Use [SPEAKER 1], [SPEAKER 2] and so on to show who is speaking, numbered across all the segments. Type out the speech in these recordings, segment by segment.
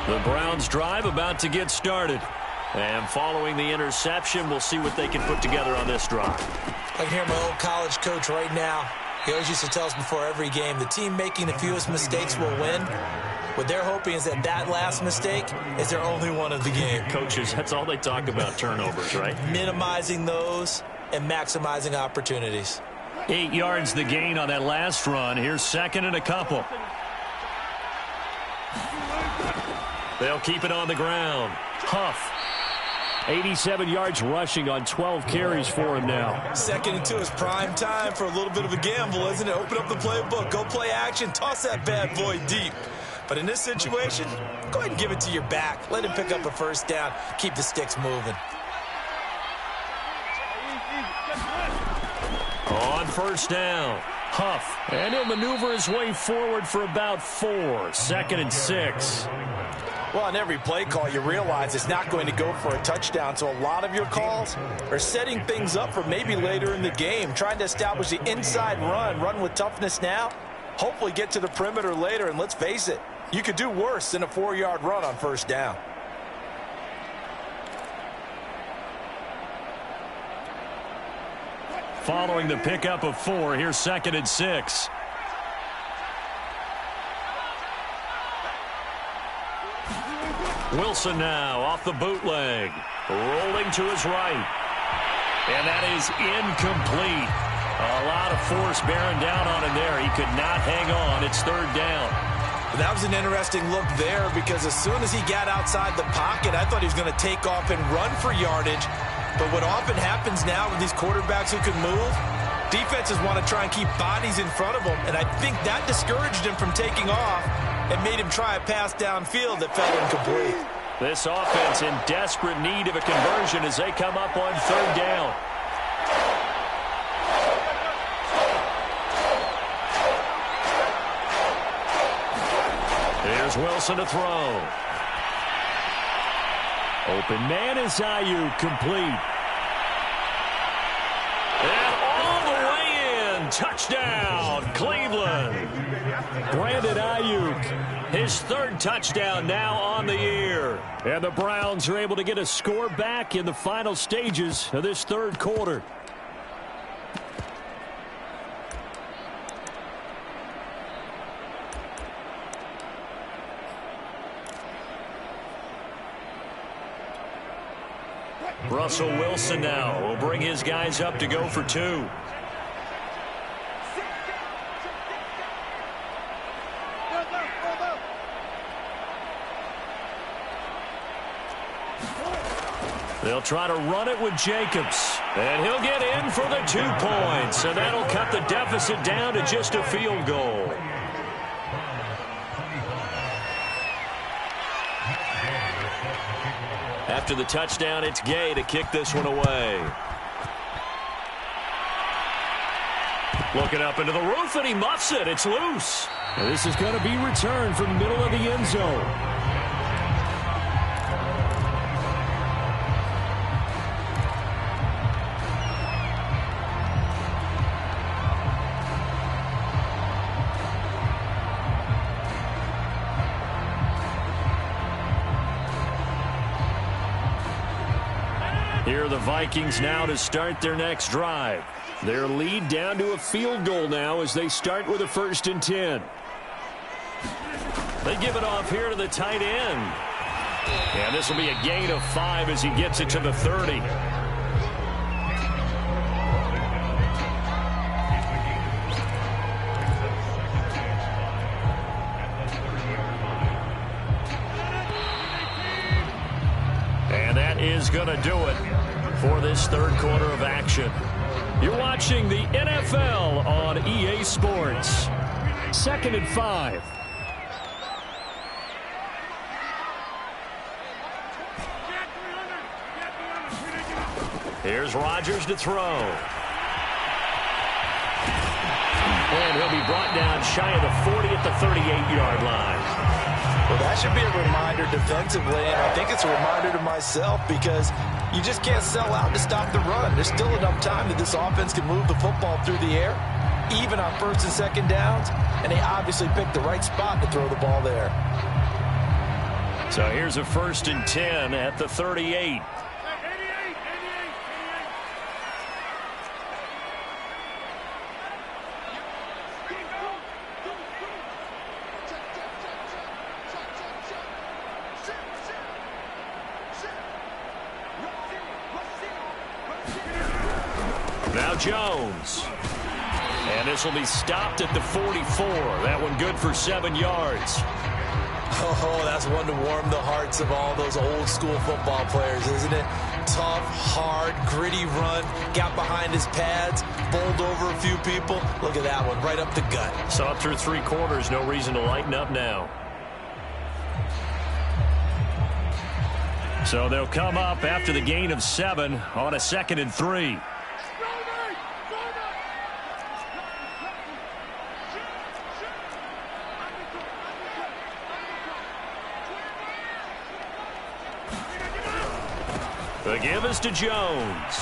[SPEAKER 1] The Browns drive about to get started. And following the interception, we'll see what they can put together on this drive.
[SPEAKER 2] I can hear my old college coach right now. He always used to tell us before every game, the team making the fewest mistakes will win. What they're hoping is that that last mistake is their only one of the game.
[SPEAKER 1] Coaches, that's all they talk about, turnovers, right?
[SPEAKER 2] Minimizing those and maximizing opportunities.
[SPEAKER 1] 8 yards the gain on that last run. Here's second and a couple. They'll keep it on the ground. Huff. 87 yards rushing on 12 carries for him now.
[SPEAKER 2] Second and 2 is prime time for a little bit of a gamble, isn't it? Open up the playbook, go play action, toss that bad boy deep. But in this situation, go ahead and give it to your back. Let him pick up a first down. Keep the sticks moving.
[SPEAKER 1] On first down, Huff. And he'll maneuver his way forward for about 4. Second and 6.
[SPEAKER 2] Well, on every play call, you realize it's not going to go for a touchdown. So a lot of your calls are setting things up for maybe later in the game, trying to establish the inside run with toughness now, hopefully get to the perimeter later. And let's face it, you could do worse than a 4-yard run on first down.
[SPEAKER 1] Following the pickup of 4, here's second and 6. Wilson now off the bootleg. Rolling to his right. And that is incomplete. A lot of force bearing down on him there. He could not hang on. It's third down.
[SPEAKER 2] That was an interesting look there because as soon as he got outside the pocket, I thought he was going to take off and run for yardage. But what often happens now with these quarterbacks who can move, defenses want to try and keep bodies in front of them. And I think that discouraged him from taking off and made him try a pass downfield that fell incomplete.
[SPEAKER 1] This offense in desperate need of a conversion as they come up on third down. Here's Wilson to throw. Open man is Ayuk, complete. And all the way in. Touchdown, Cleveland. Brandon Ayuk, his third touchdown now on the year. And the Browns are able to get a score back in the final stages of this third quarter. Russell Wilson now will bring his guys up to go for 2. They'll try to run it with Jacobs. And he'll get in for the 2 points. And that'll cut the deficit down to just a field goal. After the touchdown, it's Gay to kick this one away. Looking up into the roof, and he muffs it. It's loose.
[SPEAKER 3] And this is going to be returned from the middle of the end zone.
[SPEAKER 1] Here are the Vikings now to start their next drive. Their lead down to a field goal now as they start with a 1st and 10. They give it off here to the tight end. And this will be a gain of 5 as he gets it to the 30. And that is going to do it for this third quarter of action. You're watching the NFL on EA Sports. 2nd and 5. Here's Rodgers to throw. And he'll be brought down shy of the 40 at the 38-yard line.
[SPEAKER 2] Well, that should be a reminder defensively, and I think it's a reminder to myself because you just can't sell out to stop the run. There's still enough time that this offense can move the football through the air, even on 1st and 2nd downs, and they obviously picked the right spot to throw the ball there.
[SPEAKER 1] So here's a 1st and 10 at the 38. Now Jones. And this will be stopped at the 44. That one good for 7 yards.
[SPEAKER 2] Oh, that's one to warm the hearts of all those old school football players, isn't it? Tough, hard, gritty run. Got behind his pads, bowled over a few people. Look at that one, right up the gut.
[SPEAKER 1] So up through 3 quarters, no reason to lighten up now. So they'll come up after the gain of 7 on a 2nd and 3. The give is to Jones.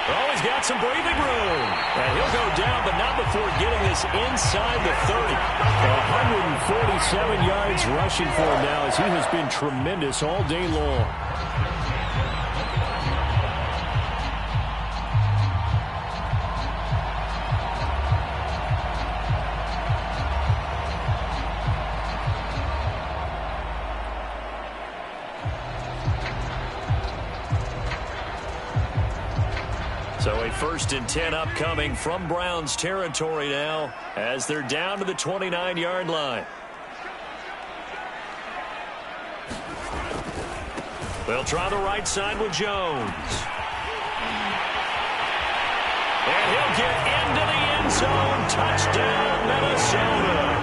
[SPEAKER 1] Oh, he's got some breathing room. And he'll go down, but not before getting this inside the 30.
[SPEAKER 3] 147 yards rushing for him now as he has been tremendous all day long.
[SPEAKER 1] So a 1st and 10 upcoming from Browns territory now as they're down to the 29-yard line. They'll try the right side with Jones. And he'll get into the end zone. Touchdown, Minnesota.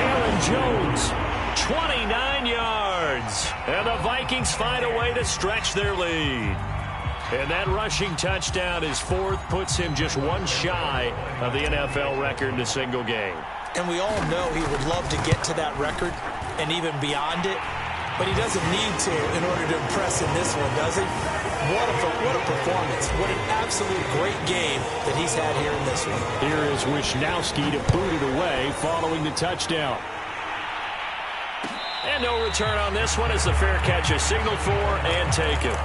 [SPEAKER 3] Aaron Jones.
[SPEAKER 1] 29 yards. And the Vikings find a way to stretch their lead. And that rushing touchdown, his 4th, puts him just 1 shy of the NFL record in a single game.
[SPEAKER 2] And we all know he would love to get to that record and even beyond it. But he doesn't need to in order to impress in this one, does he? What a performance. What an absolute great game that he's had here in this one.
[SPEAKER 3] Here is Wisnowski to boot it away following the touchdown.
[SPEAKER 1] And no return on this one as the fair catch is signaled for and taken.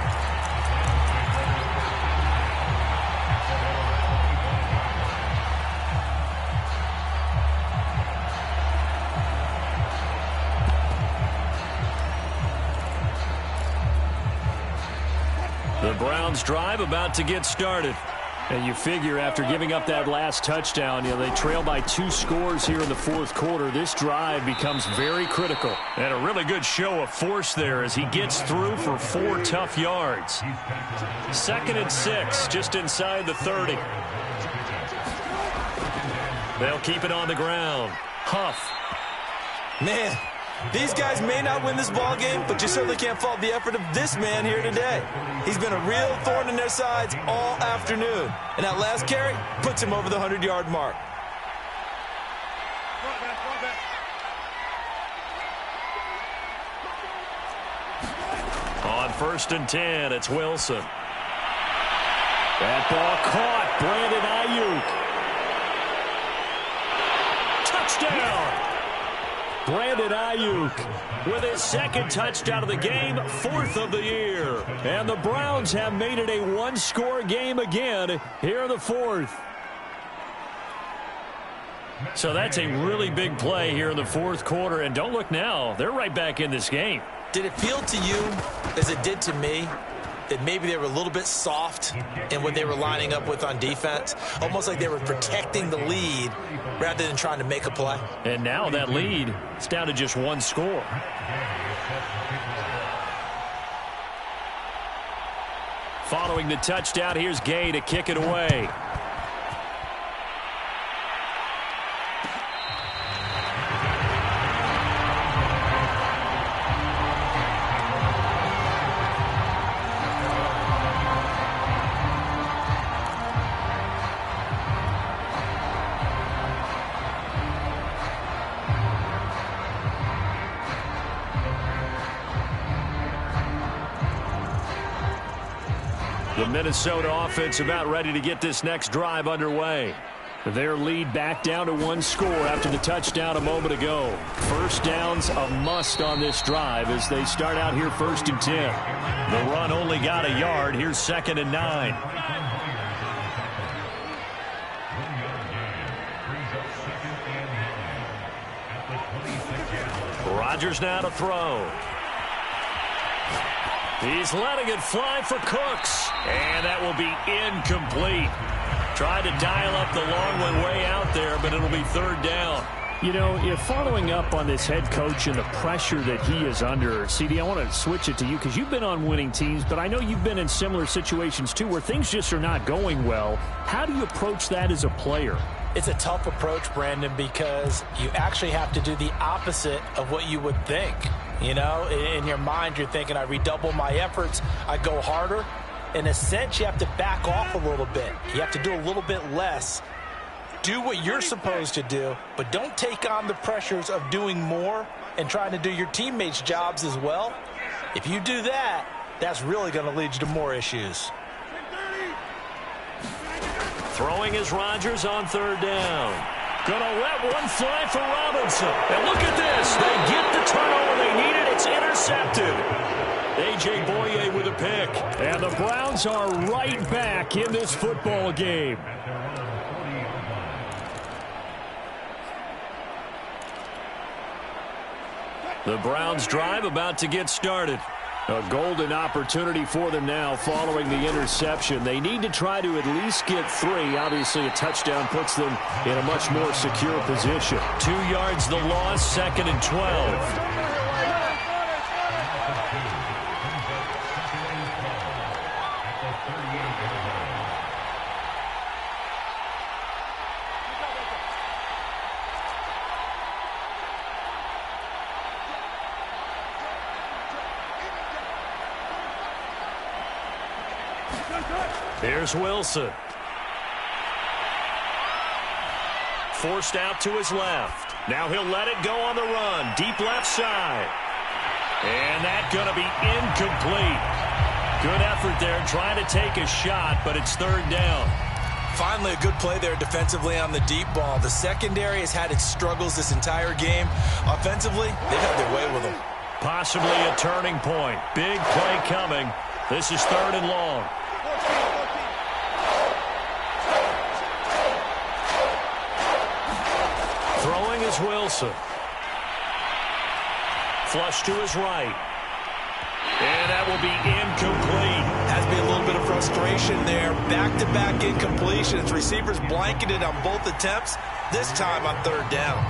[SPEAKER 1] The Browns drive about to get started.
[SPEAKER 3] And you figure after giving up that last touchdown, they trail by 2 scores here in the 4th quarter. This drive becomes very critical.
[SPEAKER 1] And a really good show of force there as he gets through for 4 tough yards. 2nd and 6, just inside the 30. They'll keep it on the ground. Huff.
[SPEAKER 2] Man, these guys may not win this ball game, but you certainly can't fault the effort of this man here today. He's been a real thorn in their sides all afternoon. And that last carry puts him over the 100-yard mark.
[SPEAKER 1] On 1st and 10, it's Wilson. That ball caught. Brandon Ayuk. Touchdown. Brandon Ayuk with his 2nd touchdown of the game, 4th of the year.
[SPEAKER 3] And the Browns have made it a 1-score game again here in the 4th.
[SPEAKER 1] So that's a really big play here in the 4th quarter. And don't look now, they're right back in this game.
[SPEAKER 2] Did it feel to you, as it did to me, that maybe they were a little bit soft in what they were lining up with on defense? Almost like they were protecting the lead rather than trying to make a play.
[SPEAKER 1] And now that lead is down to just 1 score. Following the touchdown, here's Gay to kick it away. The Minnesota offense about ready to get this next drive underway.
[SPEAKER 3] Their lead back down to one score after the touchdown a moment ago. First down's a must on this drive as they start out here 1st and 10.
[SPEAKER 1] The run only got a yard. Here's 2nd and 9. Rodgers now to throw. He's letting it fly for Cooks. And that will be incomplete. Tried to dial up the long one way out there, but it'll be 3rd down.
[SPEAKER 3] You know, if following up on this head coach and the pressure that he is under, CD, I want to switch it to you because you've been on winning teams, but I know you've been in similar situations too where things just are not going well. How do you approach that as a player?
[SPEAKER 2] It's a tough approach, Brandon, because you actually have to do the opposite of what you would think. You know, in your mind, you're thinking, I redouble my efforts, I go harder. In a sense, you have to back off a little bit. You have to do a little bit less. Do what you're supposed to do, but don't take on the pressures of doing more and trying to do your teammates' jobs as well. If you do that, that's really going to lead you to more issues.
[SPEAKER 1] Throwing is Rodgers on 3rd down. Gonna let one fly for Robinson. And look at this. They get the turnover they needed. It's intercepted. A.J. Boye with a pick.
[SPEAKER 3] And the Browns are right back in this football game.
[SPEAKER 1] The Browns drive about to get started.
[SPEAKER 3] A golden opportunity for them now following the interception. They need to try to at least get 3. Obviously, a touchdown puts them in a much more secure position.
[SPEAKER 1] 2 yards the loss, 2nd and 12. Here's Wilson. Forced out to his left. Now he'll let it go on the run. Deep left side. And that's going to be incomplete. Good effort there trying to take a shot, but it's 3rd down.
[SPEAKER 2] Finally, a good play there defensively on the deep ball. The secondary has had its struggles this entire game. Offensively, they've had their way with them.
[SPEAKER 1] Possibly a turning point. Big play coming. This is 3rd and long. Throwing is Wilson. Flush to his right. And that will be incomplete.
[SPEAKER 2] Has to be a little bit of frustration there. Back-to-back incompletions. Receivers blanketed on both attempts, this time on 3rd down.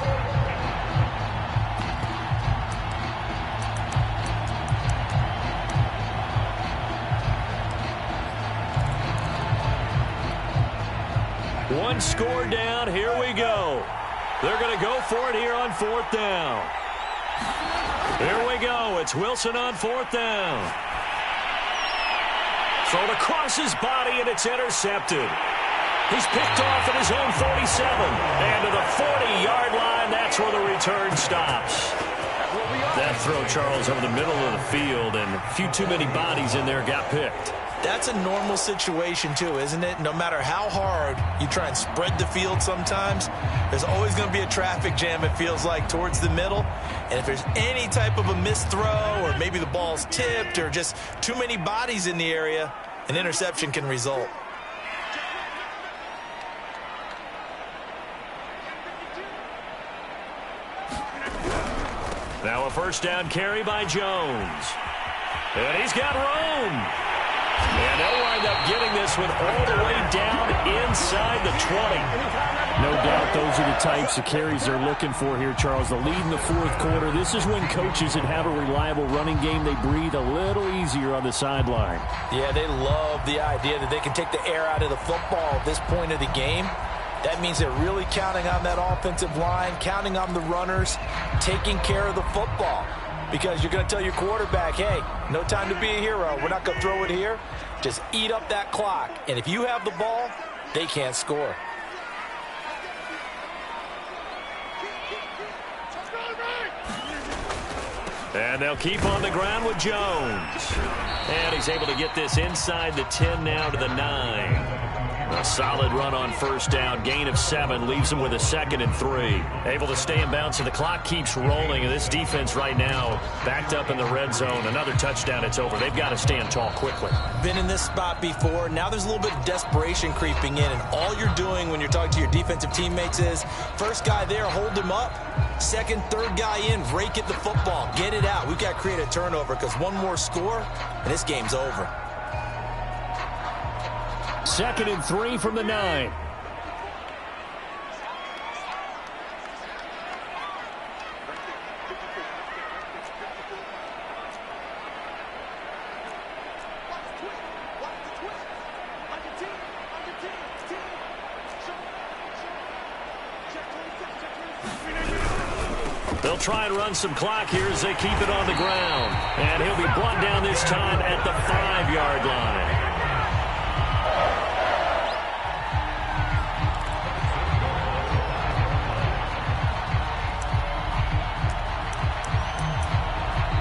[SPEAKER 1] One score down. Here we go. They're going to go for it here on 4th down. Here we go. It's Wilson on 4th down. Thrown across his body, and it's intercepted. He's picked off at his own 47. And to the 40-yard line, that's where the return stops. That throw, Charles, over the middle of the field, and a few too many bodies in there got picked.
[SPEAKER 2] That's a normal situation, too, isn't it? No matter how hard you try and spread the field sometimes, there's always going to be a traffic jam, it feels like, towards the middle. And if there's any type of a missed throw or maybe the ball's tipped or just too many bodies in the area, an interception can result.
[SPEAKER 1] Now a 1st down carry by Jones. And he's got room. And they'll wind up getting this one all the way down inside the 20.
[SPEAKER 3] No doubt those are the types of carries they're looking for here, Charles. The lead in the 4th quarter. This is when coaches that have a reliable running game, they breathe a little easier on the sideline.
[SPEAKER 2] Yeah, they love the idea that they can take the air out of the football at this point of the game. That means they're really counting on that offensive line, counting on the runners, taking care of the football. Because you're going to tell your quarterback, hey, no time to be a hero. We're not going to throw it here. Just eat up that clock. And if you have the ball, they can't score.
[SPEAKER 1] And they'll keep on the ground with Jones. And he's able to get this inside the 10 now to the 9. A solid run on first down. Gain of 7 leaves them with a 2nd and 3. Able to stay in bounds, so the clock keeps rolling. And this defense right now backed up in the red zone. Another touchdown, it's over. They've got to stand tall quickly.
[SPEAKER 2] Been in this spot before. Now there's a little bit of desperation creeping in. And all you're doing when you're talking to your defensive teammates is, first guy there, hold him up. Second, third guy in, rake at the football. Get it out. We've got to create a turnover because one more score, and this game's over.
[SPEAKER 3] 2nd and 3 from the 9.
[SPEAKER 1] They'll try and run some clock here as they keep it on the ground. And he'll be brought down this time at the 5-yard line.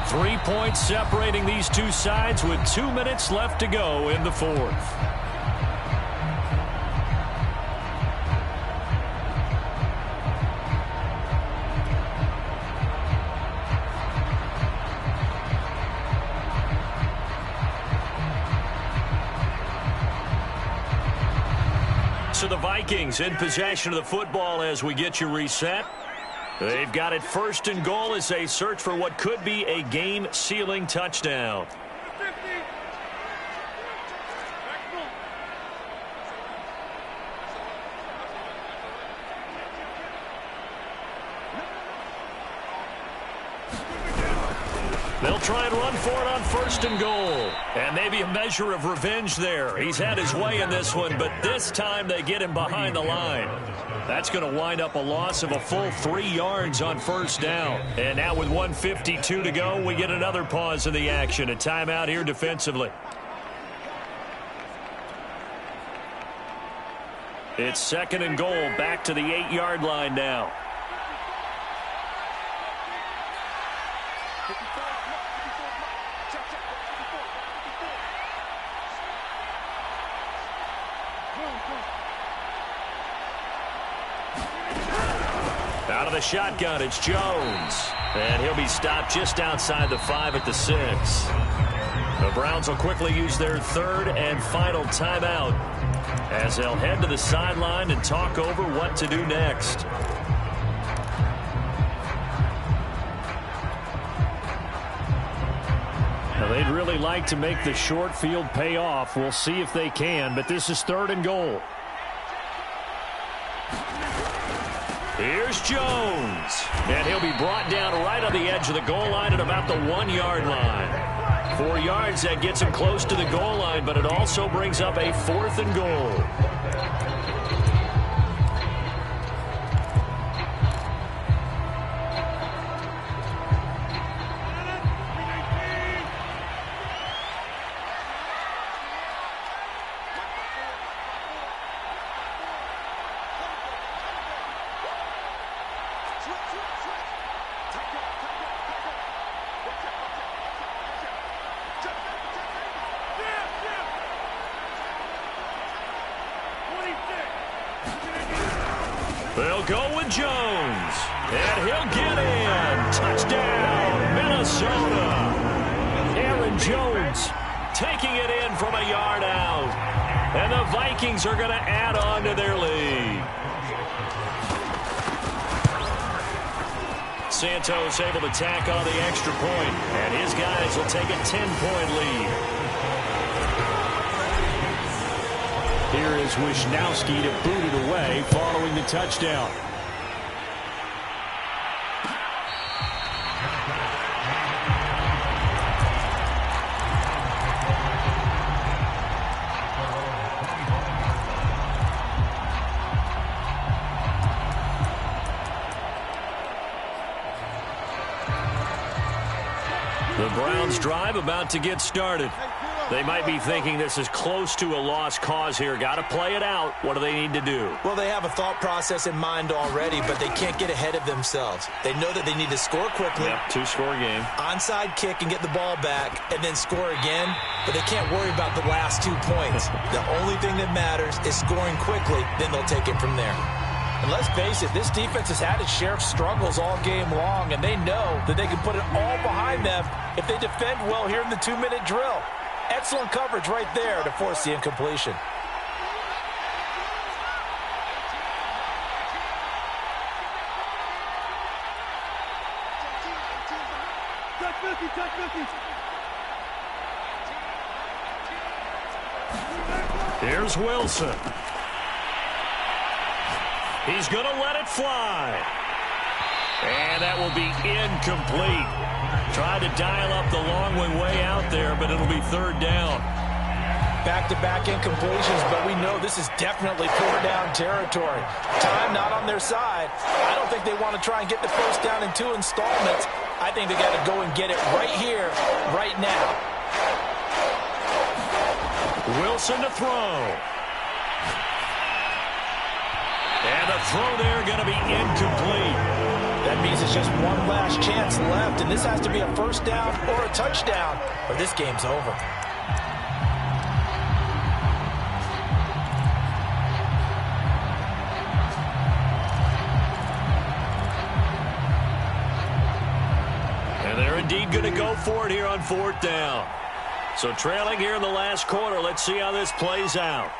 [SPEAKER 1] Three points separating these two sides with 2 minutes left to go in the 4th. So the Vikings in possession of the football as we get you reset. They've got it 1st and goal as they search for what could be a game-sealing touchdown. They'll try and run for it on 1st and goal. And maybe a measure of revenge there. He's had his way in this one, but this time they get him behind the line. That's going to wind up a loss of a full 3 yards on 1st down. And now with 1:52 to go, we get another pause in the action. A timeout here defensively. It's 2nd and goal, back to the 8-yard line now. Out of the shotgun, it's Jones. And he'll be stopped just outside the 5 at the 6. The Browns will quickly use their 3rd and final timeout as they'll head to the sideline and talk over what to do next. Now, they'd really like to make the short field pay off. We'll see if they can, but this is 3rd and goal. Here's Jones. And he'll be brought down right on the edge of the goal line at about the 1-yard line. 4 yards, that gets him close to the goal line, but it also brings up a 4th and goal. They'll go with Jones. And he'll get in. Touchdown, Minnesota. Aaron Jones taking it in from a yard out. And the Vikings are going to add on to their lead. Santos able to tack on the extra point. And his guys will take a 10-point lead. Here is Wisnowski to boot it away following the touchdown. The Browns drive about to get started. They might be thinking this is close to a lost cause here. Got to play it out. What do they need to do?
[SPEAKER 2] Well, they have a thought process in mind already, but they can't get ahead of themselves. They know that they need to score quickly.
[SPEAKER 1] Yep, two-score game.
[SPEAKER 2] Onside kick and get the ball back and then score again, but they can't worry about the last 2 points. The only thing that matters is scoring quickly, then they'll take it from there. And let's face it, this defense has had its share of struggles all game long, and they know that they can put it all behind them if they defend well here in the 2-minute drill. Excellent coverage right there to force the incompletion.
[SPEAKER 1] Here's Wilson. He's going to let it fly. And that will be incomplete. Tried to dial up the long way out there, but it'll be third down.
[SPEAKER 2] Back-to-back incompletions, but we know this is definitely fourth down territory. Time not on their side. I don't think they want to try and get the first down in 2 installments. I think they got to go and get it right here, right now.
[SPEAKER 1] Wilson to throw. And the throw there going to be incomplete.
[SPEAKER 2] That means it's just one last chance left, and this has to be a first down or a touchdown, or this game's over.
[SPEAKER 1] And they're indeed going to go for it here on fourth down. So trailing here in the last quarter, let's see how this plays out.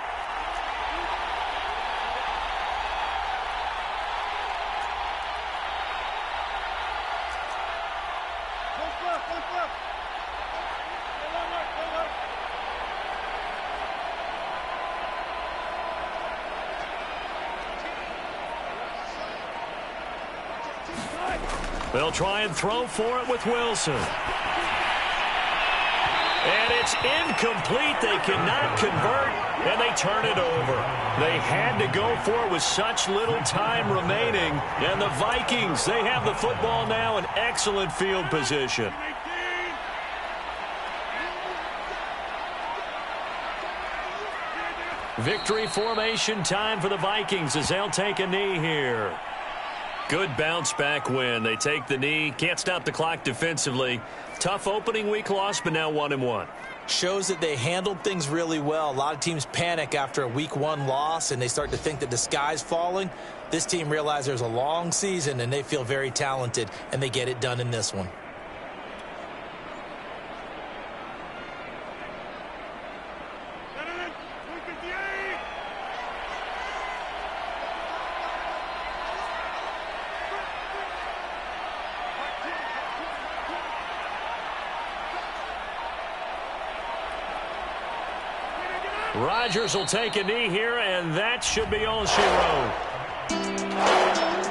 [SPEAKER 1] They'll try and throw for it with Wilson. And it's incomplete. They cannot convert, and they turn it over. They had to go for it with such little time remaining. And the Vikings, they have the football now in excellent field position. Victory formation time for the Vikings as they'll take a knee here. Good bounce-back win. They take the knee. Can't stop the clock defensively. Tough opening week loss, but now 1-1.
[SPEAKER 2] Shows that they handled things really well. A lot of teams panic after a week 1 loss, and they start to think that the sky's falling. This team realizes there's a long season, and they feel very talented, and they get it done in this one.
[SPEAKER 1] Rodgers will take a knee here, and that should be all she wrote.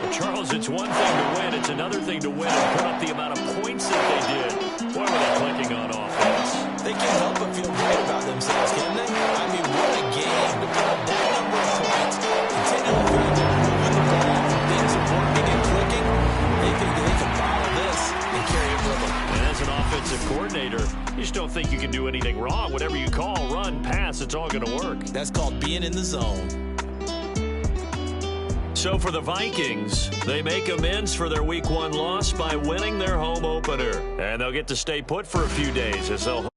[SPEAKER 1] Well, Charles, it's one thing to win. It's another thing to win and put up the amount of points that they did. Boy, were they clicking on offense.
[SPEAKER 2] They can't help but feel great about themselves, can they? I mean, what a game to put up that number of points. Continually trying to move the ball, things are working and clicking. They think that they can bottle this and carry it with them.
[SPEAKER 1] And as an offensive coordinator, you just don't think you can do anything wrong. Whatever you call, run, pass, it's all going to work.
[SPEAKER 2] That's called being in the zone.
[SPEAKER 1] So for the Vikings, they make amends for their week 1 loss by winning their home opener. And they'll get to stay put for a few days as they'll